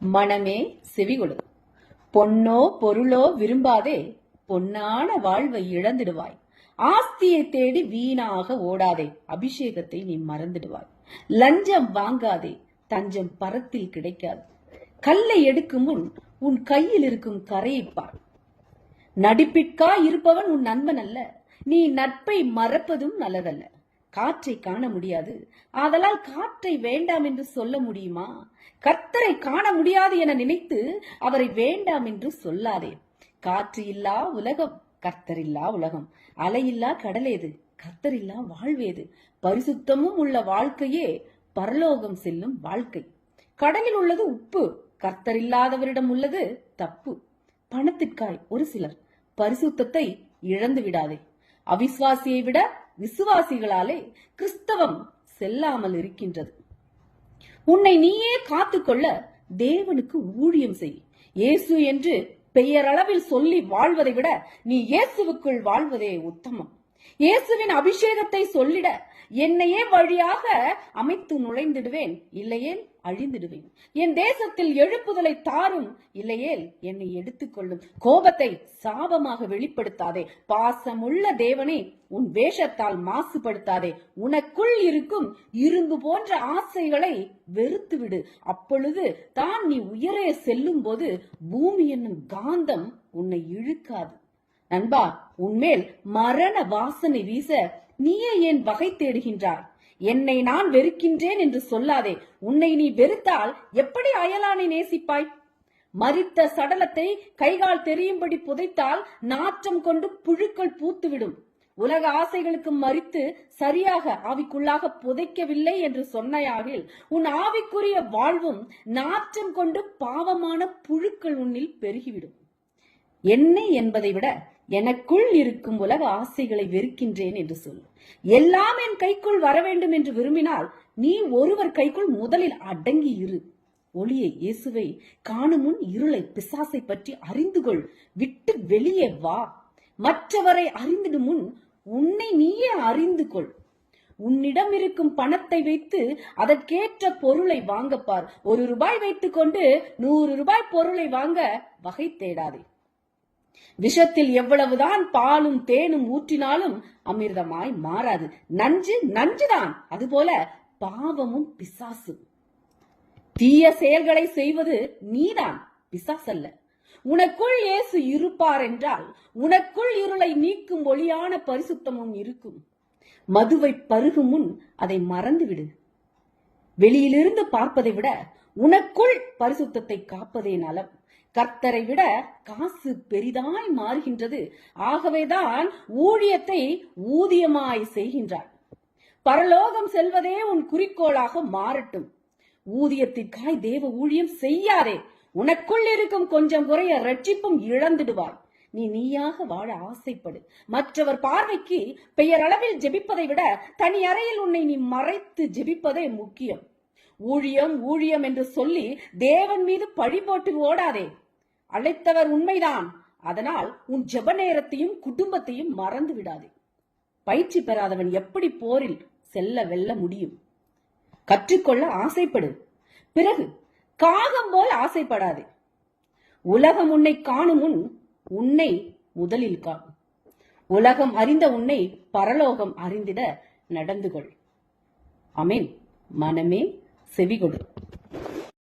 மனமே செவிகொடு. பொன்னோ பொருளோ விரும்பாதே, பொன்னான வாழ்வை இழந்திடுவாய். ஆஸ்தியை தேடி வீணாக ஓடாதே, அபிஷேகத்தை நீ மறந்துடுவாய். லஞ்சம் வாங்காதே, தஞ்சம் பரத்தில் கிடைக்காது. கல்லை எடுக்கும் முன் உன் கையில் இருக்கும் கரையை பார். நடிப்பிற்காய் இருப்பவன் உன் நண்பன் அல்ல, நீ நட்பை மறப்பதும் நல்லதல்ல. காற்றை காண முடியாது, ஆதலால் காற்றை வேண்டாம் என்று சொல்ல முடியுமா? கர்த்தரை காண முடியாது என நினைத்து அவரை வேண்டாம் என்று சொல்லாதே. காற்று இல்லா உலகம் கர்த்தரில்லா உலகம். அலையில்லா கடலேது, கர்த்தரில்லா வாழ்வேது. பரிசுத்தமும் உள்ள வாழ்க்கையே பரலோகம் செல்லும் வாழ்க்கை. கடலில் உள்ளது உப்பு, கர்த்தரில்லாதவரிடம் உள்ளது தப்பு. பணத்திற்காய் ஒரு சிலர் பரிசுத்தத்தை இழந்து விடாதே. அவிசுவாசியை விட விசுவாசிகளாலே கிறிஸ்தவம் செல்லாமல் இருக்கின்றது. உன்னை நீயே காத்துக்கொள்ள தேவனுக்கு ஊழியம் செய். இயேசு என்று பெயரளவில் சொல்லி வாழ்வதை விட நீ இயேசுவுக்குள் வாழ்வதே உத்தமம். இயேசுவின் அபிஷேகத்தை சொல்லிட என்னையே வழியாக அமைத்து நுழைந்திடுவேன், இல்லையேல் அழிந்திடுவேன். என் தேசத்தில் எழுப்புதலை தாரும், இல்லையேல் என்னை எடுத்துக்கொள்ளும். கோபத்தை சாபமாக வெளிப்படுத்தாதே. பாசமுள்ள தேவனே, உன் வேஷத்தால் மாசுபடுத்தாதே. உனக்குள் இருக்கும் இரும்பு போன்ற ஆசைகளை வெறுத்துவிடு. அப்பொழுது தான் நீ உயரே செல்லும் போது பூமி என்னும் காந்தம் உன்னை இழுக்காது. நண்பா, உன்மேல் மரண வாசனை வீச நீயே ஏன் வகை தேடுகின்றாய்? என்னை நான் வெறுக்கின்றேன் என்று சொல்லாதே. உன்னை நீ வெறுத்தால் எப்படி அயலானை நேசிப்பாய்? மரித்த சடலத்தை கைகால் தெரியும்படி புதைத்தால் நாற்றம் கொண்டு புழுக்கள் பூத்துவிடும். உலக ஆசைகளுக்கு மறித்து சரியாக ஆவிக்குள்ளாக புதைக்கவில்லை என்று சொன்னையாகில் உன் ஆவிக்குரிய வாழ்வும் நாற்றம் கொண்டு பாவமான புழுக்கள் உன்னில் பெருகிவிடும். என்னை என்பதை விட எனக்குள் இருக்கும் உலக ஆசைகளை வெறுக்கின்றேன் என்று சொல். எல்லாம் என் கைக்குள் வர வேண்டும் என்று விரும்பினால் நீ ஒருவர் கைக்குள் முதலில் அடங்கி இரு. ஒளியை இயேசுவை காணும் முன் இருளை பிசாசை பற்றி அறிந்து கொள். விட்டு வெளியே வா. மற்றவரை அறிந்திடும் முன் உன்னை நீயே அறிந்து கொள். உன்னிடம் இருக்கும் பணத்தை வைத்து அதற்கேற்ற பொருளை வாங்கப்பார். ₹1 வைத்துக் கொண்டு ₹100 பொருளை வாங்க வகை தேடாதே. விஷத்தில் எவ்வளவுதான் பாலும் தேனும் ஊற்றினாலும் அமிர்தமாய் மாறாது. நஞ்சு நஞ்சுதான். அதுபோல பாவமும் பிசாசு. தீய செயல்களை செய்வது நீதான், பிசாசல்ல. உனக்குள் இயேசு இருப்பார் என்றால் உனக்குள் இருளை நீக்கும் ஒளியான பரிசுத்தமும் இருக்கும். மதுவை பருகும் முன் அதை மறந்துவிடு. வெளியிலிருந்து பார்ப்பதை விட உனக்குள் பரிசுத்தத்தை காப்பதே நலம். கர்த்தரை விட காசு பெரிதாய் மாறுகின்றது. ஆகவேதான் ஊழியத்தை ஊதியமாய் செய்கின்றார். பரலோகம் செல்வதே உன் குறிக்கோளாக மாறட்டும். ஊதியத்திற்காய் தேவ ஊழியம் செய்யாதே. உனக்குள் இருக்கும் கொஞ்சம் குறைய ரட்சிப்பும் இழந்துடுவாய். நீயாக வாழ ஆசைப்படு. மற்றவர் பார்வைக்கு பெயரளவில் ஜெபிப்பதை விட தனி அறையில் உன்னை நீ மறைத்து ஜெபிப்பதே முக்கியம். ஊழியம் ஊழியம் என்று சொல்லி தேவன் மீது பழி போட்டு ஓடாதே. அழைத்தவர் உண்மைதான், அதனால் உன் ஜெப நேரத்தையும் குடும்பத்தையும் மறந்து விடாதே. பயிற்சி பெறாதவன் எப்படி போரில் வெல்ல முடியும்? கற்றுக்கொள்ள ஆசைப்படு. பிறகு காகம் போல் ஆசைப்படாதே. உலகம் உன்னை காணும் முன் உன்னை முதலில் காணும். உலகம் அறிந்த உன்னை பரலோகம் அறிந்திட நடந்து கொள். ஆமென். மனமே செவிகொடு.